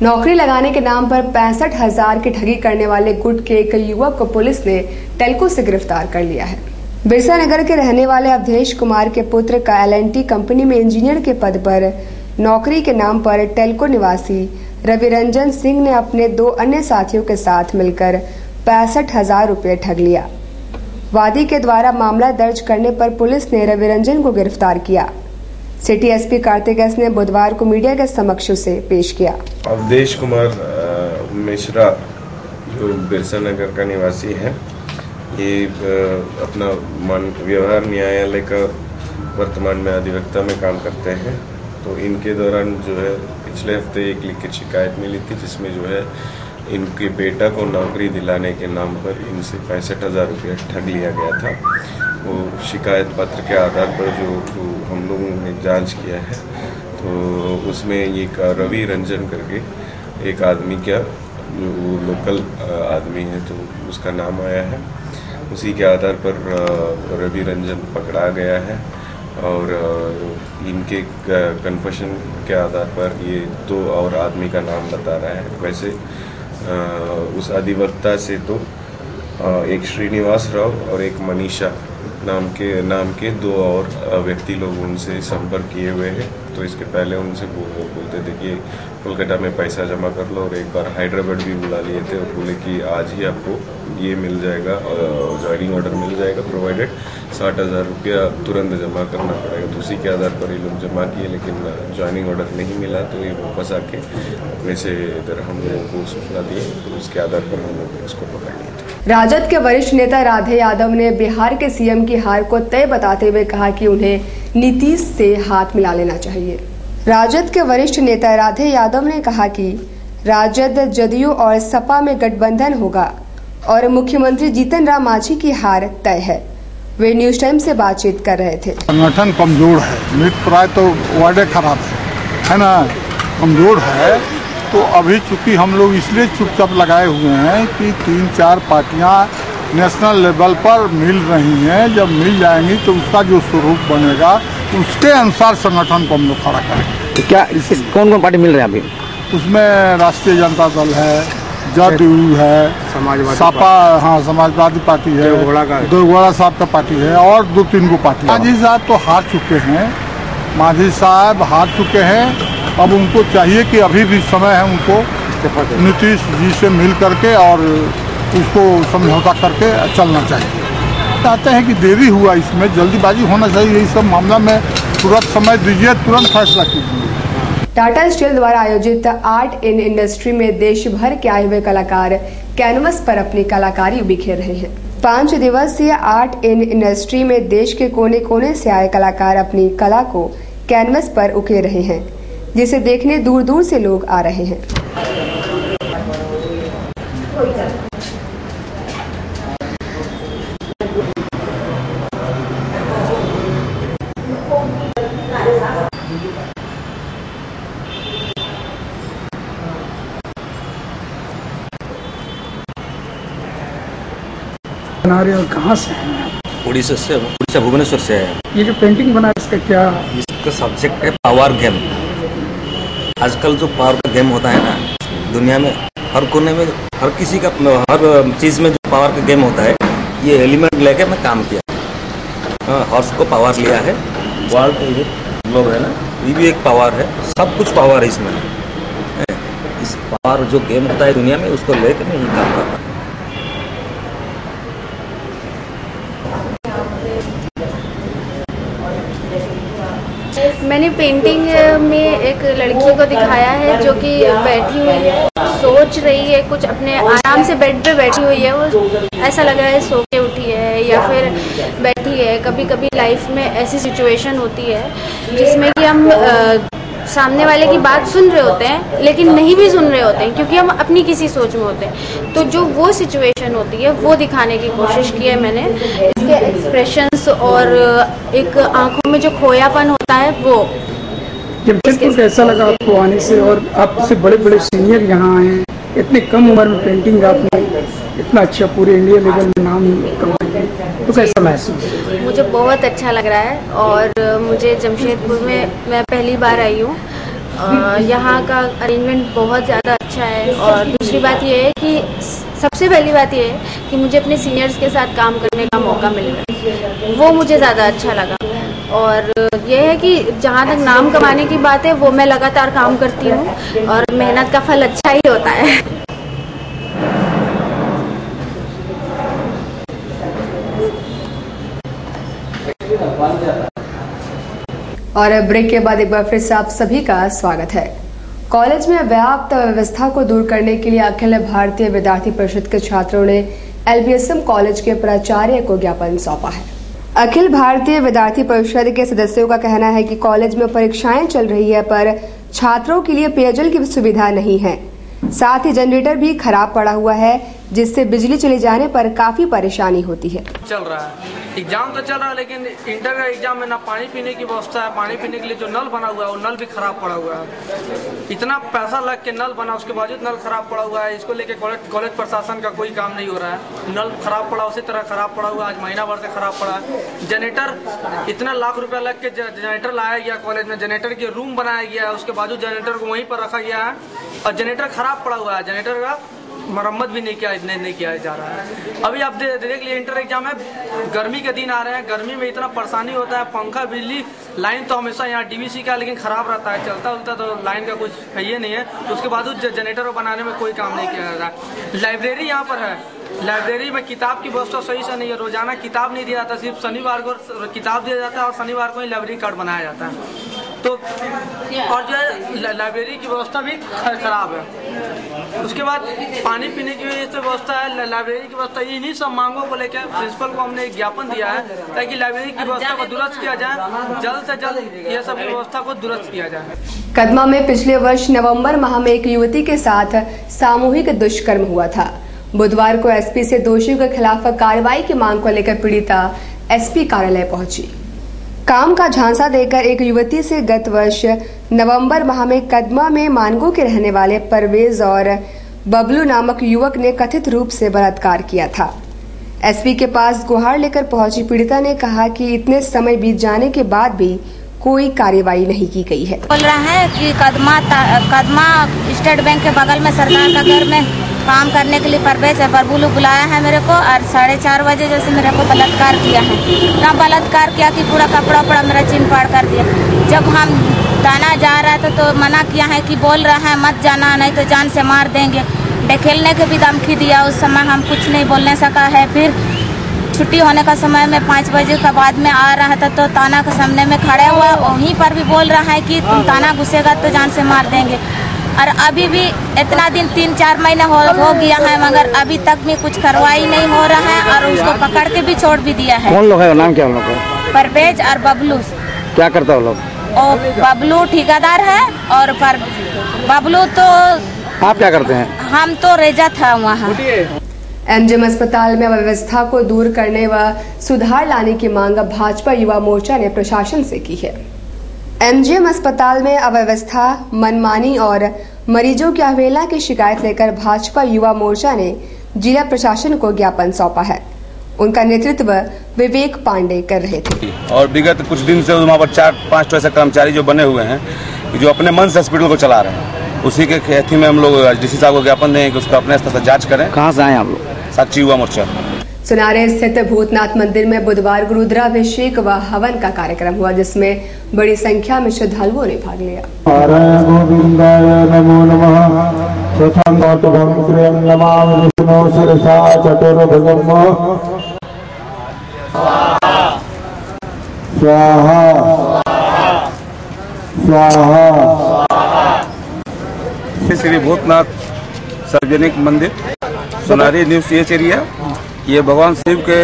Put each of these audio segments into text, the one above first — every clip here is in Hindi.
नौकरी लगाने के नाम पर 65,000 की ठगी करने वाले गुट के एक युवक को पुलिस ने टेल्को से गिरफ्तार कर लिया है। बिरसा नगर के रहने वाले अवधेश कुमार के पुत्र का LNT कंपनी में इंजीनियर के पद पर नौकरी के नाम पर टेल्को निवासी रविरंजन सिंह ने अपने 2 अन्य साथियों के साथ मिलकर 65,000 रुपये ठग लिया। वादी के द्वारा मामला दर्ज करने पर पुलिस ने रविरंजन को गिरफ्तार किया। सिटी SP कार्तिक एस ने बुधवार को मीडिया के समक्ष उसे पेश किया। अवधेश कुमार मिश्रा जो बिरसा नगर का निवासी है, ये अपना व्यवहार न्यायालय का वर्तमान में अधिवक्ता में काम करते हैं। तो इनके दौरान जो है पिछले हफ्ते एक लिखित शिकायत मिली थी, जिसमें जो है इनके बेटा को नौकरी दिलाने के नाम पर इनसे 65,000 रुपये ठग लिया गया था। वो शिकायत पत्र के आधार पर जो हम लोगों ने जांच किया है, तो उसमें ये रवि रंजन करके एक आदमी क्या जो लोकल आदमी है, तो उसका नाम आया है। उसी के आधार पर रवि रंजन पकड़ा गया है और इनके कन्फेशन के आधार पर ये 2 और आदमी का नाम बता रहा है। वैसे उस अधिवक्ता से तो एक श्रीनिवास राव और एक मनीषा नाम के 2 और व्यक्ति लोग उनसे संपर्क किए हुए हैं। तो इसके पहले उनसे बोलते थे कि कोलकाता में पैसा जमा कर लो, और एक बार हैदराबाद भी बुला लिए थे और बोले कि आज ही आपको ये मिल जाएगा, ज्वाइनिंग ऑर्डर मिल जाएगा, प्रोवाइडेड 60,000 रुपया तुरंत जमा करना पड़ेगा। तो उसी के आधार पर ये लोग जमा किए, लेकिन ज्वाइनिंग ऑर्डर नहीं मिला। तो ये वापस आके अपने से इधर हम लोगों को सूचना दिए, तो उसके आधार पर हम लोग इसको पकड़ लिए थे। राजद के वरिष्ठ नेता राधे यादव ने बिहार के CM की हार को तय बताते हुए कहा कि उन्हें नीतीश से हाथ मिला लेना चाहिए। राजद के वरिष्ठ नेता राधे यादव ने कहा कि राजद, जदयू और सपा में गठबंधन होगा और मुख्यमंत्री जीतन राम मांझी की हार तय है। वे न्यूज टाइम से बातचीत कर रहे थे। संगठन कमजोर है, मृत प्राय तो वार्डे खराब है ना, कमजोर है। तो अभी चूंकि हम लोग इसलिए चुपचाप लगाए हुए हैं कि 3-4 पार्टियां नेशनल लेवल पर मिल रही हैं। जब मिल जाएंगी तो उसका जो स्वरूप बनेगा उसके अनुसार संगठन को हम लोग खड़ा करेंगे। तो क्या इससे कौन पार्टी मिल रहे हैं अभी? उसमें राष्ट्रीय जनता दल है, जदयू है, सपा, हाँ समाजवादी पार्टी है, देवगौड़ा साहब का पार्टी है और 2-3 गो पार्टी। मांझी साहब तो हार चुके हैं, मांझी साहब हार चुके हैं। अब उनको चाहिए कि अभी भी समय है उनको नीतीश जी से मिल करके और उसको समझौता करके चलना चाहिए। चाहते हैं कि देरी हुआ, इसमें जल्दीबाजी होना चाहिए। इस सब मामला में तुरंत समय दीजिए, तुरंत फैसला कीजिए। टाटा स्टील द्वारा आयोजित आर्ट इन इंडस्ट्री में देश भर के आए हुए कलाकार कैनवस पर अपनी कलाकारी बिखेर रहे हैं। 5 दिवसीय आर्ट इन इंडस्ट्री में देश के कोने कोने से आए कलाकार अपनी कला को कैनवस पर उकेर रहे हैं, जिसे देखने दूर दूर से लोग आ रहे हैं। बना रहे हो, कहाँ से हैं? उड़ीसा भुवनेश्वर से है। ये जो पेंटिंग बना इसका क्या? इसका सब्जेक्ट है पावर गेम। आजकल जो पावर का गेम होता है ना, दुनिया में हर कोने में हर किसी का हर चीज़ में जो पावर का गेम होता है, ये एलिमेंट लेके मैं काम किया। हॉर्स को पावर लिया है, वर्ल्ड पे ग्लोब है ना, ये भी एक पावर है। सब कुछ पावर है इसमें। इस पावर जो गेम होता है दुनिया में, उसको लेकर मैं ये काम कर रहा हूँ। मैंने पेंटिंग में एक लड़की को दिखाया है जो कि बैठी हुई है, सोच रही है कुछ, अपने आराम से बेड पे बैठी हुई है। वो ऐसा लग रहा है सो के उठी है या फिर बैठी है। कभी कभी लाइफ में ऐसी सिचुएशन होती है जिसमें कि हम सामने वाले की बात सुन रहे होते हैं लेकिन नहीं भी सुन रहे होते हैं, क्योंकि हम अपनी किसी सोच में होते हैं। तो जो वो सिचुएशन होती है वो दिखाने की कोशिश की है मैंने। इसके एक्सप्रेशंस और एक आंखों में जो खोयापन होता है वो। जमशेदपुर कैसा लगा आपको आने से, और आपसे बड़े बड़े सीनियर यहाँ आए हैं, इतने कम उम्र में पेंटिंग आपने इतना अच्छा पूरे इंडिया लेवल में नाम कमाया, तो कैसा महसूस? मुझे बहुत अच्छा लग रहा है और मुझे जमशेदपुर में मैं पहली बार आई हूँ यहाँ का अरेंजमेंट बहुत ज़्यादा अच्छा है। और दूसरी बात ये है कि सबसे पहली बात ये है कि मुझे अपने सीनियर्स के साथ काम करने का मौका मिल रहा है, वो मुझे ज़्यादा अच्छा लगा। और ये है कि जहाँ तक नाम कमाने की बात है, वो मैं लगातार काम करती हूँ और मेहनत का फल अच्छा ही होता है। और ब्रेक के बाद एक बार फिर से आप सभी का स्वागत है। कॉलेज में व्याप्त व्यवस्था को दूर करने के लिए अखिल भारतीय विद्यार्थी परिषद के छात्रों ने LBSM कॉलेज के प्राचार्य को ज्ञापन सौंपा है। अखिल भारतीय विद्यार्थी परिषद के सदस्यों का कहना है कि कॉलेज में परीक्षाएं चल रही है, पर छात्रों के लिए पेयजल की सुविधा नहीं है। साथ ही जनरेटर भी खराब पड़ा हुआ है, जिससे बिजली चले जाने पर काफी परेशानी होती है। चल रहा है, एग्जाम तो चल रहा है, लेकिन इंटर का एग्जाम में ना पानी पीने की व्यवस्था है। पानी पीने के लिए जो नल बना हुआ है, वो नल भी खराब पड़ा हुआ है। इतना पैसा लग के नल बना, उसके बावजूद नल खराब पड़ा हुआ है। इसको लेके कॉलेज प्रशासन का कोई काम नहीं हो रहा है। नल खराब पड़ा उसी तरह खराब पड़ा हुआ, आज महीना भर से खराब पड़ा है। जनरेटर इतना लाख रुपया लग के जनरेटर लाया गया कॉलेज में, जनरेटर के रूम बनाया गया है, उसके बावजूद जनरेटर को वहीं पर रखा गया है और जनरेटर खराब पड़ा हुआ है। जनरेटर का मरम्मत भी नहीं किया जा रहा है। अभी आप देख लीजिए, इंटर एग्जाम है, गर्मी के दिन आ रहे हैं, गर्मी में इतना परेशानी होता है। पंखा, बिजली, लाइन तो हमेशा यहाँ DVC का लेकिन खराब रहता है, चलता उलता तो लाइन का कुछ है ही नहीं है। तो उसके बाद जनरेटर बनाने में कोई काम नहीं किया जा रहा। लाइब्रेरी यहाँ पर है, लाइब्रेरी में किताब की व्यवस्था सही से नहीं है। रोजाना किताब नहीं दिया जाता, सिर्फ शनिवार को किताब दिया जाता है और शनिवार को ही लाइब्रेरी कार्ड बनाया जाता है। तो और जो है लाइब्रेरी की व्यवस्था भी खराब है। उसके बाद पानी पीने की व्यवस्था है, लाइब्रेरी की व्यवस्था। इन्हीं सब मांगों को लेकर प्रिंसिपल को हमने एक ज्ञापन दिया है ताकि लाइब्रेरी की व्यवस्था को दुरुस्त किया जाए, जल्द से जल्द यह सब व्यवस्था को दुरुस्त किया जाए। कदमा में पिछले वर्ष नवंबर माह में एक युवती के साथ सामूहिक दुष्कर्म हुआ था। बुधवार को SP से दोषियों के खिलाफ कार्रवाई की मांग को लेकर पीड़िता SP कार्यालय पहुंची। काम का झांसा देकर एक युवती से गत वर्ष नवंबर माह में कदमा में मानगो के रहने वाले परवेज और बबलू नामक युवक ने कथित रूप से बलात्कार किया था। SP के पास गुहार लेकर पहुंची पीड़िता ने कहा कि इतने समय बीत जाने के बाद भी कोई कार्यवाही नहीं की गई है। बोल रहा है कि कदमा स्टेट बैंक के बगल में सरदार का घर में काम करने के लिए परवेज और बबलू बुलाया है मेरे को, और 4:30 बजे जैसे मेरे को बलात्कार किया है। इतना बलात्कार किया कि पूरा कपड़ा उपड़ा मेरा चिन फाड़ कर दिया। जब हम दाना जा रहा था तो मना किया है कि बोल रहा है मत जाना, नहीं तो जान से मार देंगे। ढकेलने के भी धमकी दिया। उस समय हम कुछ नहीं बोलने सका है। फिर छुट्टी होने का समय में 5 बजे का बाद में आ रहा था तो थाना के सामने में खड़े हुआ, वहीं पर भी बोल रहा है कि तुम थाना घुसेगा तो जान से मार देंगे। और अभी भी इतना दिन 3-4 महीना हो गया है, मगर अभी तक भी कुछ कार्रवाई नहीं हो रहा है और उसको पकड़ के भी छोड़ भी दिया है। कौन लोग है, नाम क्या उन लोग का? परवेज और बबलू। क्या करता है वो लोग? और बबलू ठेकेदार है और बबलू तो। आप क्या करते हैं? हम तो रेजा था वहाँ। MGM अस्पताल में अव्यवस्था को दूर करने व सुधार लाने की मांग भाजपा युवा मोर्चा ने प्रशासन से की है। MGM अस्पताल में अव्यवस्था, मनमानी और मरीजों की अवहेलना की शिकायत लेकर भाजपा युवा मोर्चा ने जिला प्रशासन को ज्ञापन सौंपा है। उनका नेतृत्व विवेक पांडे कर रहे थे। और विगत कुछ दिन से वहाँ पर 4-5 ऐसे कर्मचारी जो बने हुए हैं, जो अपने मन से हॉस्पिटल को चला रहे हैं, उसी के खेती में हम लोग DC साहब को ज्ञापन देंगे कि उसका अपने स्तर से जाँच करें। कहाँ से आए आप लोग? साक्षी युवा मोर्चा। सुनारे स्थित भूतनाथ मंदिर में बुधवार को रुद्राभिषेक व हवन का कार्यक्रम हुआ, जिसमें बड़ी संख्या में श्रद्धालुओं ने भाग लिया। गोविंदाय नमो नमः। श्री भूतनाथ सार्वजनिक मंदिर, सोनारी न्यू CH एरिया। ये भगवान शिव के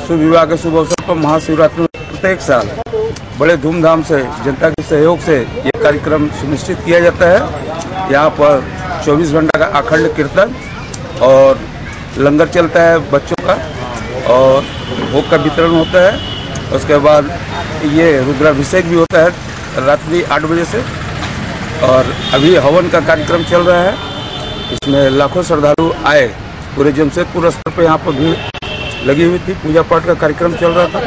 शुभ विवाह के शुभ अवसर पर महाशिवरात्रि में प्रत्येक साल बड़े धूमधाम से जनता के सहयोग से ये कार्यक्रम सुनिश्चित किया जाता है। यहाँ पर 24 घंटा का अखंड कीर्तन और लंगर चलता है बच्चों का, और भोग का वितरण होता है। उसके बाद ये रुद्राभिषेक भी होता है रात्रि 8 बजे से, और अभी हवन का कार्यक्रम चल रहा है। इसमें लाखों श्रद्धालु आए, पूरे जमशेदपुर स्तर पर यहाँ पर भीड़ लगी हुई थी। पूजा पाठ का कार्यक्रम चल रहा था।